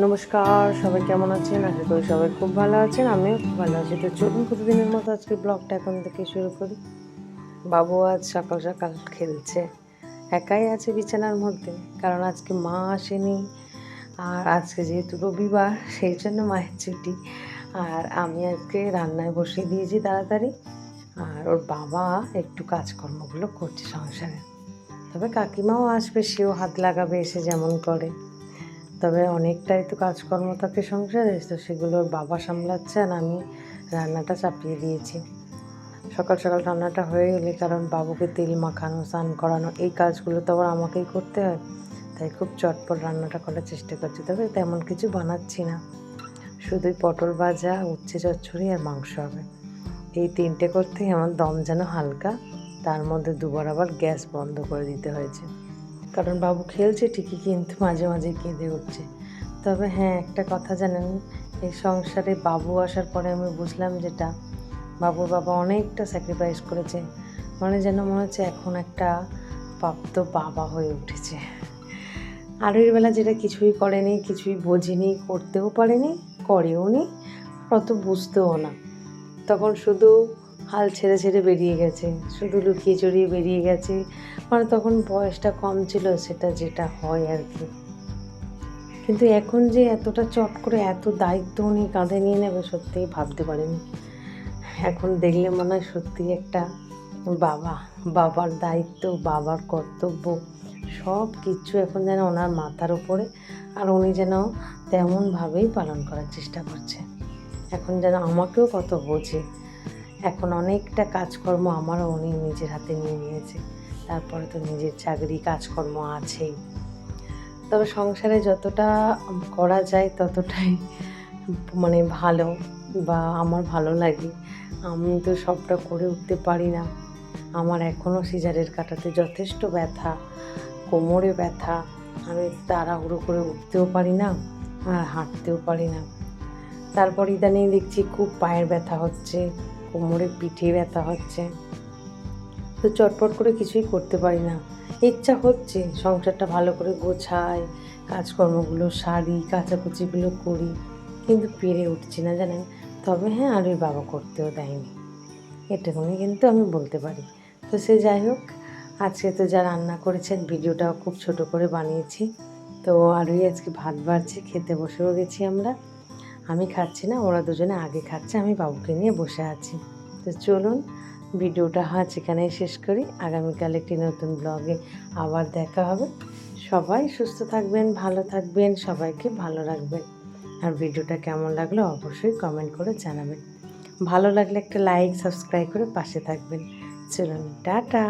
নমস্কার, সবাই কেমন আছেন? আশা করি সবাই খুব ভালো আছেন। আমিও খুব ভালো আছি। তো চলুন প্রতিদিনের মতো আজকে ব্লগটা এখন থেকে শুরু করি। বাবু আজ সকাল সকাল খেলছে, একাই আছে বিছানার মধ্যে, কারণ আজকে মা আসেনি। আর আজকে যেহেতু রবিবার, সেই জন্য মায়ের ছুটি। আর আমি আজকে রান্নায় বসিয়ে দিয়েছি তাড়াতাড়ি। আর ওর বাবা একটু কাজকর্মগুলো করছে সংসারে। তবে কাকিমাও আসবে, সেও হাত লাগাবে এসে, যেমন করে। তবে অনেকটাই তো কাজকর্ম থাকে সংসারে, তো সেগুলোর বাবা সামলাচ্ছে আর আমি রান্নাটা চাপিয়ে দিয়েছি। সকাল সকাল রান্নাটা হয়ে গেলে, কারণ বাবুকে তেল মাখানো, স্নান করানো, এই কাজগুলো তো আবার আমাকেই করতে হয়, তাই খুব চটপট রান্নাটা করার চেষ্টা করছি। তবে তেমন কিছু বানাচ্ছি না, শুধুই পটল ভাজা, উচ্ছে চচ্চড়ি আর মাংস হবে। এই তিনটে করতেই আমার দম যেন হালকা। তার মধ্যে দুবার আবার গ্যাস বন্ধ করে দিতে হয়েছে, কারণ বাবু খেলছে ঠিকই, কিন্তু মাঝে মাঝে কেঁদে উঠছে। তবে হ্যাঁ, একটা কথা জানেন, এই সংসারে বাবু আসার পরে আমি বুঝলাম যেটা, বাবুর বাবা অনেকটা স্যাক্রিফাইস করেছে। মানে যেন মনে হচ্ছে এখন একটা প্রাপ্ত বাবা হয়ে উঠেছে। আগের বেলা যেটা কিছুই করেনি, কিছুই বোঝেনি, করতেও পারেনি, করেও নি, অত বুঝতেও না। তখন শুধু হাল ছেড়ে ছেড়ে বেরিয়ে গেছে, শুধু লুকিয়ে চড়িয়ে বেরিয়ে গেছে। মানে তখন বয়সটা কম ছিল, সেটা যেটা হয় আর কি। কিন্তু এখন যে এতটা চট করে এত দায়িত্ব উনি কাঁধে নিয়ে নেবে, সত্যিই ভাবতে পারিনি। এখন দেখলে মনে হয় সত্যিই একটা বাবা, বাবার দায়িত্ব, বাবার কর্তব্য, সব কিছু এখন যেন ওনার মাথার উপরে। আর উনি যেন তেমনভাবেই পালন করার চেষ্টা করছে। এখন যেন আমাকেও কত বোঝে। এখন অনেকটা কাজকর্ম আমারও উনি নিজের হাতে নিয়ে নিয়েছে। তারপরে তো নিজের চাকরি, কাজকর্ম আছেই। তবে সংসারে যতটা করা যায় ততটাই মানে ভালো, বা আমার ভালো লাগে। আমি তো সবটা করে উঠতে পারি না। আমার এখনও সিজারের কাঁটাতে যথেষ্ট ব্যথা, কোমরে ব্যথা। আমি তাড়াহুড়ো করে উঠতেও পারি না, আর হাঁটতেও পারি না। তারপর ইদানিং দেখছি খুব পায়ের ব্যথা হচ্ছে, কোমরে পিঠে ব্যথা হচ্ছে। তো চটপট করে কিছুই করতে পারি না। ইচ্ছা হচ্ছে সংসারটা ভালো করে গোছাই, কাজকর্মগুলো সারি, কাচাকুচিগুলো করি, কিন্তু পেরে উঠছি না, জানেন। তবে হ্যাঁ, আর ওই বাবা করতেও দেয়নি, এটুকুনি কিন্তু আমি বলতে পারি। তো সে যাই হোক, আজকে তো যা রান্না করেছেন, ভিডিওটাও খুব ছোট করে বানিয়েছি। তো আরই আজকে ভাত বাড়ছে, খেতে বসেও গেছি আমরা। আমি খাচ্ছি না, ওরা দুজনে আগে খাচ্ছে, আমি বাবুকে নিয়ে বসে আছি। তো চলুন ভিডিওটা আজ এখানেই শেষ করি। আগামীকাল একটি নতুন ব্লগে আবার দেখা হবে। সবাই সুস্থ থাকবেন, ভালো থাকবেন, সবাইকে ভালো রাখবেন। আর ভিডিওটা কেমন লাগলো অবশ্যই কমেন্ট করে জানাবেন। ভালো লাগলে একটা লাইক, সাবস্ক্রাইব করে পাশে থাকবেন। চলুন, টাটা।